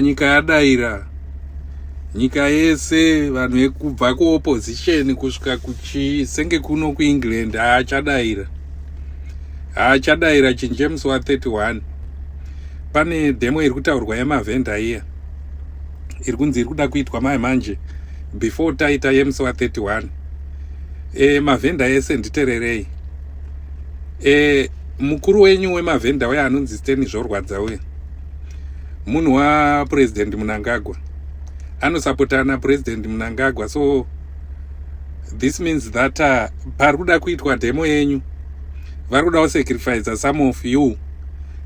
Nyika yadaira, nyika yese vanhu vekubva kuopposition kusvika senge kuno kuEngland haachadaira chiJames wa 31. Pane demo iri kutaurwa yemavhenda iya iri kunzi iri kuda kuitwa manje before taita James wa 31. Mavhenda ese nditererei. Mukuru wenyu wemavhenda uya anonzi Steny Zvorwadza uya munhu waPresident Mnangagwa, anosapotana President Mnangagwa, so this means that pari kuda kuitwa demo yenyu vari kuda kusacrifice some of you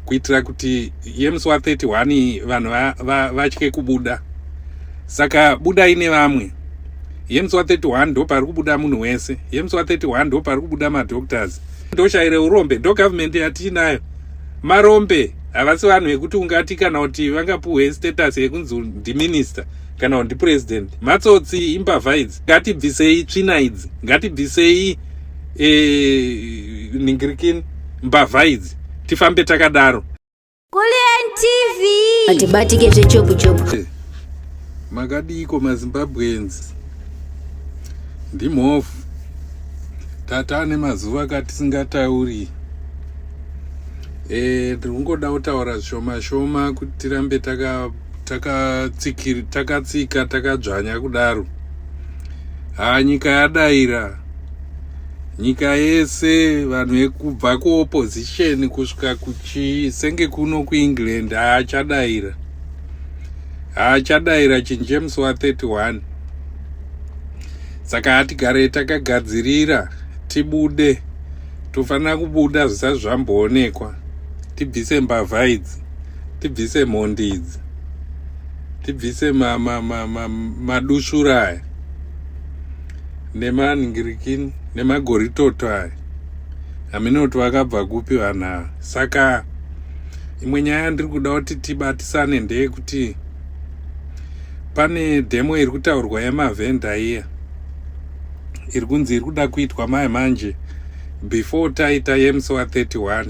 kuitira kuti James wa 31 vanhu vatye kubuda. Saka budai nevamwe. James wa 31 ndo pari kubuda munhu wese. James wa 31 ndo pari kubuda madoctors. Ndoshaire urombe, ndo government yatinayo. Marombe havasi vanhu vekuti ungati kana kuti vangapuhwe status yekunzi ndiminister kana kuti ndipresident. Matsotsi imbavhaidzi. Ngatibvisei tsvina idzi, ngatibvisei ningirikini mbavhaidzi, tifambe takadaro. Kulian TV atibatike zvechopu. Makadiko maZimbabweans ndimhofu tatane mazuva katisingatauri. Tikungoda kutaura zvishoma shoma kuti tirambe takatsika takadzvanya kudaro. Nyika yadaira, nyika yese vanhu vekubva kuopposition kusvika senge kuno kuEngland haachadaira chiJames wa 31. Saka hatigare takagadzirira tibude, tofanira kubuda zvisati zvamboonekwa, tibvise mbavha idzi, tibvise mhondi idzi, tibvise madushura aya nemaningirikini nemagoritoto aya. Haminoti vakabva kupi vanhu ava. Saka imwe nyaya ndiri kuda kuti tibatisane ndeyekuti pane demo iri kutaurwa yemavhenda iya iri kunzi iri kuda kuitwa manje before taita James wa 31.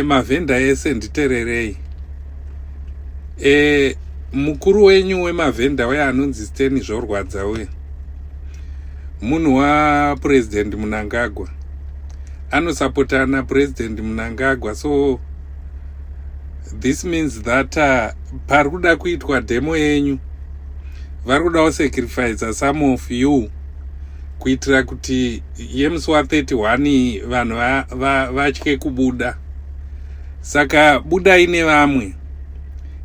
Mavhenda ese nditererei. Mukuru wenyu wemavhenda uya anonzi Steny Zvorwadza uya munhu waPresident Mnangagwa, anosapotana President Mnangagwa, so this means that pari kuda kuitwa demo yenyu vari kuda kusacrifice some of you kuitira kuti James wa 31 vanhu vatye kubuda. Saka budai nevamwe.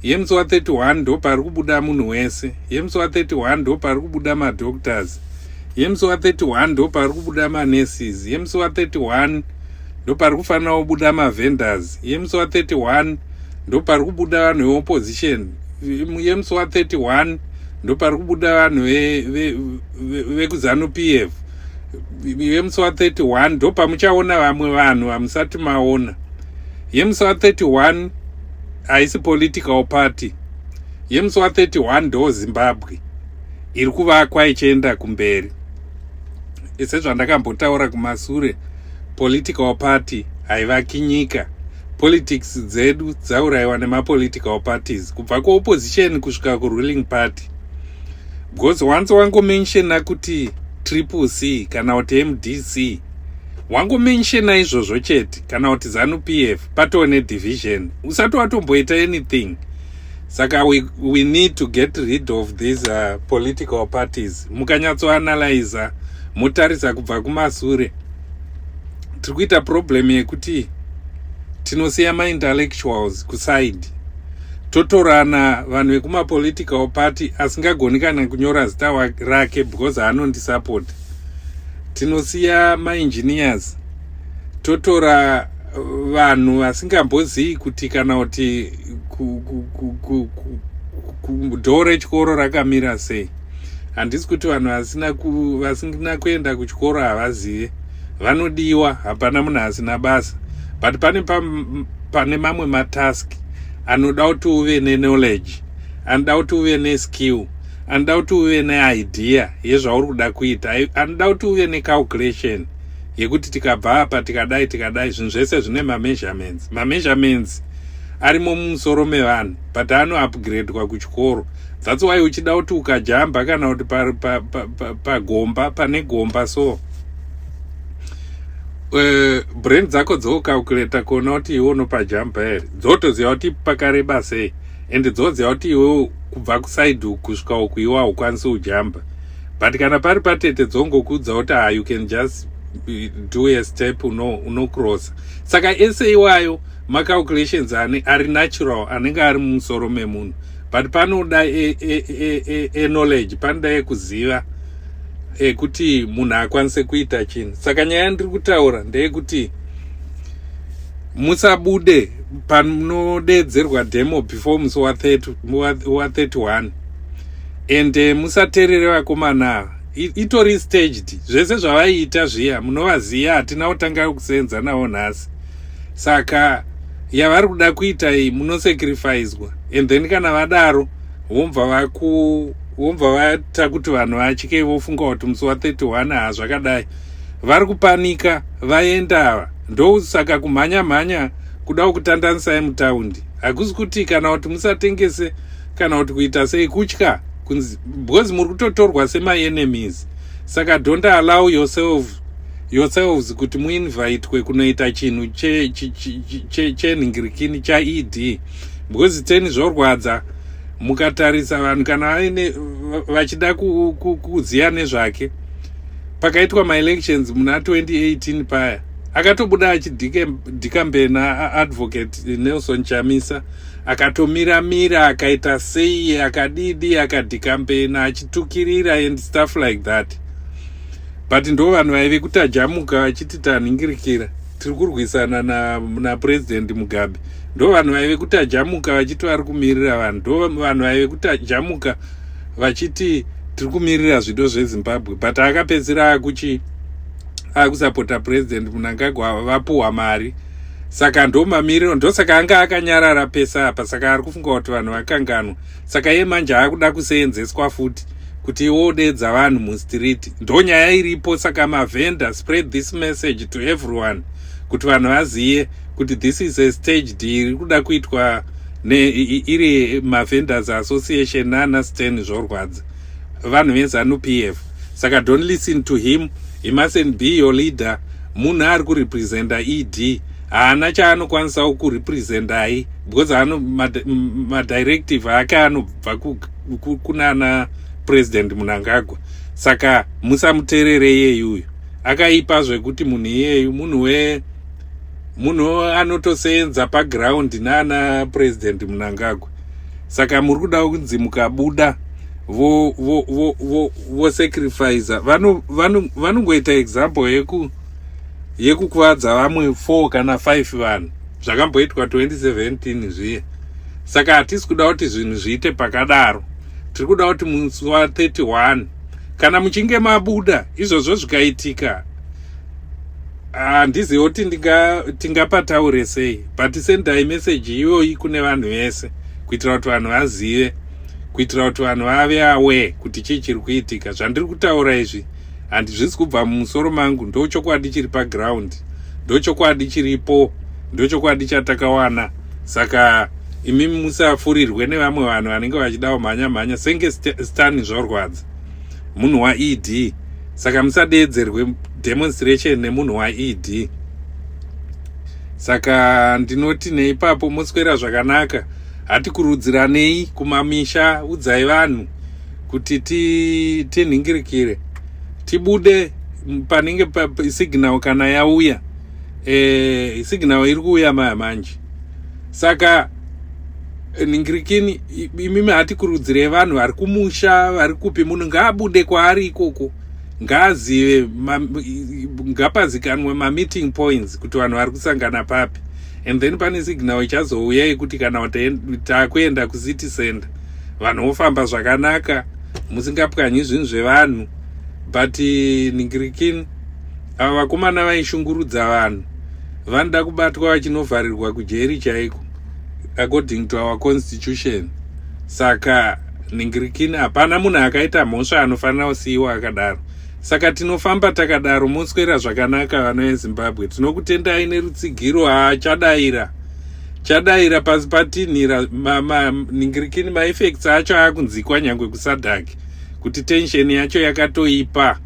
James wa 31 ndo pari kubuda munhu wese. James wa 31 ndo pari kubuda madoctors. James wa 31 ndo pari kubuda manurses. James wa 31 ndo pari kufanira kubuda mavendors. James wa 31 ndo pari kubuda vanhu veopposition. James wa 31 ndo pari kubuda vanhu vekuzanu PF. James wa 31 ndo pamuchaona vamwe vanhu vamusati maona. James wa 31 haisi political party. James wa 31 ndo Zimbabwe iri kuvakwa ichienda kumberi. Sezvandakambotaura kumasure, political party haivaki nyika. Politics dzedu dzaurayiwa nemapolitical parties kubva kuopposition kusvika kuruling party. Because once wangomenshena kuti Triple C kana kuti MDC, wangomenshena izvozvo chete kana kuti ZANU PF, patoo nedivision, usati watomboita anything. Saka we need to get rid of these political parties. Mukanyatsoanalyza, mutarisa kubva kumasure, tiri kuita problem yekuti tinosiya ma-intellectuals kuside, totorana vanhu vekumapolitical party asingagoni kana kunyora zita rake because haanondisupport. Tinosiya ma-engineers, totora vanhu vasingambozivi kuti kana kuti dhoo rechikoro rakamira sei. Handisi kuti vanhu vasina kuenda kuchikoro havazive, vanodiwa, hapana munhu asina basa. But pane mamwe matask anoda kuti uve neknowledge, anoda kuti uve neskill, anoda kuti uve neidea yezvauri kuda kuita, anoda kuti uve necalculation yekuti tikabva apa tikadai zvinhu zvese zvine mameasurements arimo mumusoro mevanhu, but upgradewa kuchikoro. That's why uchida kuti ukajamba kana kuti pagomba pane gomba so brain dzako dzocalculate kuona kuti iwe unopajamba here, dzotoziva kuti pakareba sei, and dzoziva kuti iwe kubva kuside kusvika uku iwe haukwanisi kujamba. But kana pari patete dzongokudza kuti you can just do a step unocrossa. Saka ese iwayo macalculations ari natural anenge ari mumusoro memunhu, but panoda knowledge, panoda yekuziva kuti munhu akwanise kuita chinhu. Saka nyaya ndiri kutaura ndeyekuti musabude panodedzerwa demo before musi wa 31 and musaterere vakomana itori staged. Zvese zvavaiita zviya munovaziya, hatina kutanga kusenza navo nhasi. Saka yavari kuda kuita iyi munosacrificwa, and then kana vadaro vomva vaita kuti vanhu vatye, vofunga kuti musi wa 31 hazvakadai, vari kupanika vaenda. Ndo saka kumhanya kuda kutandanisai mutaundi. Hakusi kuti kana kuti musatengese kana kuti kuita sei, kutya because muri kutotorwa sema-enemies. Saka don't allow yourselves kuti muinvitwe kunoita chinhu chenhingirikini chaED, because teni zvorwadza mukatarisa vanhu kana vachida kuziya nezvake. Pakaitwa ma-elections muna 2018 paya, akatobuda achidhikambe naadvocate Nelson Chamisa, akatomira akaita sei, akadidi, akadhikambena achitukirira and stuff like that. But ndo vanhu vaive kuti ajamuka vachiti tanhingirikira tiri kurwisana na President Mugabe. Ndo vanhu vaive kuti ajamuka vachiti vari kumirira vanhu. Ndo vanhu vaive kuti ajamuka vachiti tiri kumirira zvido zveZimbabwe. But akapedzira akusapota President Mnangagwa vapuhwa mari. Saka ndo mamiriro, ndo saka anga akanyarara pesa apa. Saka ari kufunga kuti vanhu vakanganwa. Saka iye manje akuda kuseenzeswa futi kuti wodedza vanhu mustreet. Ndo nyaya iripo. Saka mavenda spread this message to everyone kuti vanhu vaziye kuti this is a stage iri kuda kuitwa iri mavendors association nana Stan zvorwadza vanhu veZANU PF. Saka don't listen to him. He mustn't be your leader. Munhu ari kurepresenta ED haana chaanokwanisa kurepresentai, because madirective ake anobva kunana President Mnangagwa. Saka musamuterere iyeyuyo, akaipa zvekuti munhu iyeyu munhu anotosenza paground nana President Mnangagwa. Saka muri kuda kunzi mukabuda vo sacrifice vanongoita example yekukuvadza vamwe 4 kana 5 vanhu zvakamboitwa 2017 zviye. Saka hatisi kuda kuti zvinhu zviite pakadaro. Tiri kuda kuti musi wa 31 kana muchinge mabuda izvozvo zvikaitika, handizivi kuti tingapataure sei, but sendai message iyoyi kune vanhu vese kuitira kuti vanhu vazive, kuitira kuti vanhu vave aware kuti chii chiri kuitika. Zvandiri kutaura izvi handizvisi kubva mumusoro mangu, ndo chokwadi chiri paground, ndo chokwadi chiripo, ndo chokwadi chatakawana. Saka imimi musafurirwe nevamwe vanhu vanenge vachida kumhanya senge Stan zvorwadza munhu waED. Saka musadedzerwe demonstration nemunhu waED. Saka ndinoti neipapo moswera zvakanaka, hatikurudziranei kumamisha, udzai vanhu kuti tinhingirikire, tibude panenge signal kana yauya. Signal iri kuuya manje. Saka nhingirikini imimi hatikurudzirei vanhu vari kumusha, vari kupi, munhu ngaabude kwaari ikoko, ngaazive, ngapazikanwe ma-meeting points kuti vanhu vari kusangana papi, and then pane signal ichazouya yekuti kana takuenda kucity center vanhu vofamba zvakanaka musingapwanyi zvinhu zvevanhu. But nhingirikini ava vakomana vaishungurudza vanhu vanoda kubatwa vachinovharirwa kujeri chaiko according to our constitution. Saka nhingirikini hapana munhu akaita mhosva anofanira kusiyiwa akadaro. Saka tinofamba takadaro, moswera zvakanaka vana veZimbabwe. Tinokutendai nerutsigiro, haachadaira chadaira pasi patinhira ningirikini maeffects acho akunzikwa nyangwe kusadhaki kuti tension yacho yakatoipa.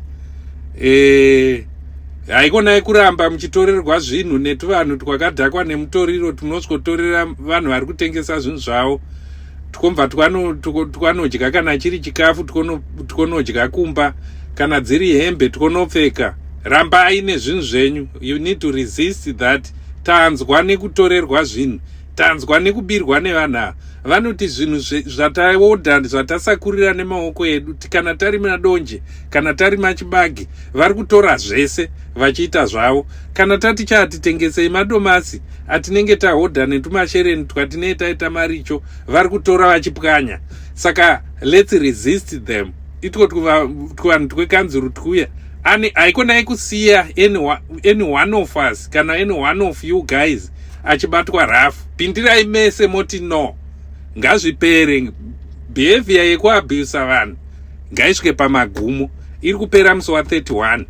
Haikonai kuramba muchitorerwa zvinhu netuvanhu twakadhakwa nemutoriro tunosvotorera vanhu vari kutengesa zvinhu zvavo, tukomva twanodya kana chiri chikafu twanodya kumba, kana dziri hembe twanopfeka. Rambai nezvinhu zvenyu. You need to resist that. Tanzwa nekutorerwa zvinhu, tanzwa nekubirwa nevanhu. Vanoti zvinhu zvataodha zvatasakurira nemaoko edu, kana tari madonje kana tari machibage vari kutora zvese vachiita zvavo. Kana tati chatitengesei madomasi atinenge tahodha netumashereni twatinenge taita maricho, vari kutora vachipwanya. Saka let's resist them. Itiko tuvanhu twekanzuru twuya haikonai kusiya any one of us kana any one of you guys achibatwa rafu. Pindirai mese moti no, ngazvipere. Behavior yekuabhusa vanhu ngaisvike pamagumo. Iri kupera musi wa31,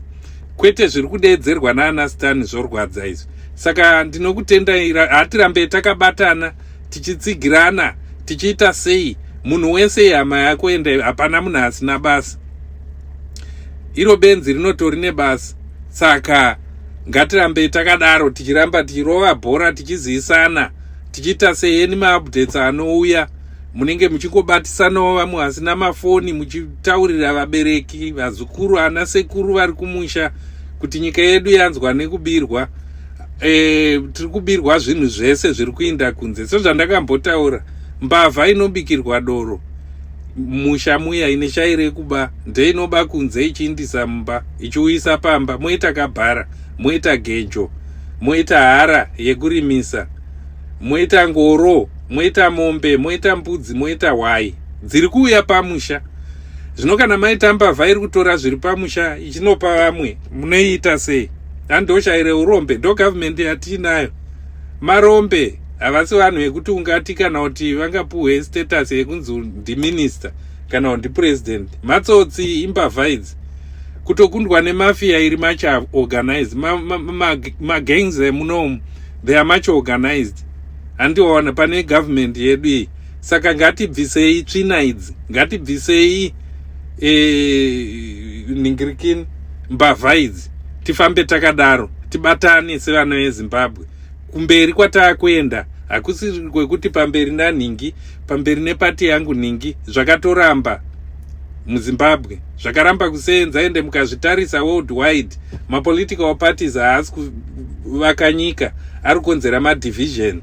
kwete zviri kudeedzerwa naana Stan zvorwadza izvi. Saka ndinokutendai, hatirambe takabatana tichitsigirana tichiita sei. Munhu wese hama yako ende hapana munhu asina basa. Iro benzi rinotori nebasa. Saka ngatirambe takadaro tichiramba tichirova bhora tichizivisana tichiita sei. Eni maupdates anouya munenge muchingobatisanawo vamwe vasina mafoni, muchitaurira vabereki, vazukuru, ana sekuru vari kumusha kuti nyika yedu yanzwa nekubirwa. Tiri kubirwa zvinhu zvese zviri kuinda kunze. Sezvandakambotaura, mbavha inobikirwa doro musha muya ine shai rekuba ndeinoba kunze ichiindisa mumba ichiuyisa pamba. Moita kabhara, moita gejo, moita hara yekurimisa, moita ngoro, moita mombe, moita mbudzi, moita hwai dziri kuuya pamusha. Zvino kana maita mbavha iri kutora zviri pamusha ichinopa vamwe, munoita sei? Handoshaire urombe. Ndo government yatinayo. Marombe havasi vanhu vekuti ungati kana kuti vangapuhwe status yekunzi ndiminister kana kuti president. Matsotsi imbavha idzi. Kutokundwa nemafia iri macha organized. Magangs munomu, they are much organized. Handiwaona pane government yedu iyi. Saka ngatibvisei tsvina idzi, ngatibvisei ningirikini mbavha idzi. Tifambe takadaro, tibatane sevana veZimbabwe. Kumberi kwatakuenda hakusi kwekuti pamberi nanhingi, pamberi nepati yangu ningi. Zvakatoramba muZimbabwe, zvakaramba kusenza. Ende mukazvitarisa worldwide, mapolitical parties haasi kuvaka nyika, ari kukonzera madivision.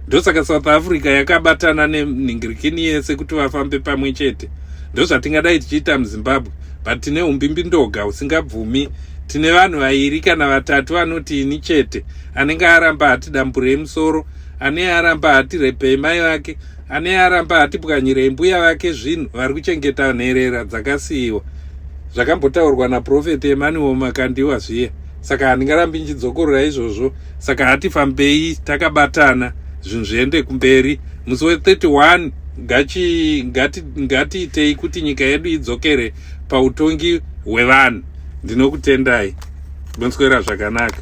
Ndosaka South Africa yakabatana neningirikini yese kuti vafambe pamwe chete. Ndozvatingadai tichiita muZimbabwe, but tine umbimbi ndoga usingabvumi. Tine vanhu vairi kana vatatu vanoti ini chete, anenge aramba hati dambure musoro, ane aramba hati repei mai vake, ane aramba hati pwanyire mbuya vake. Zvinhu vari kuchengeta nherera dzakasiyiwa. Zvakambotaurwa naprofeti Emmanuel Makandiwa zviye. Saka handingarambi nchidzokorora izvozvo. Saka hatifambei takabatana, zvinhu zviende kumberi. Musi we31 ngatiitei kuti nyika yedu idzokere pautongi hwevanhu. Ndinokutendai. Munoswera zvakanaka.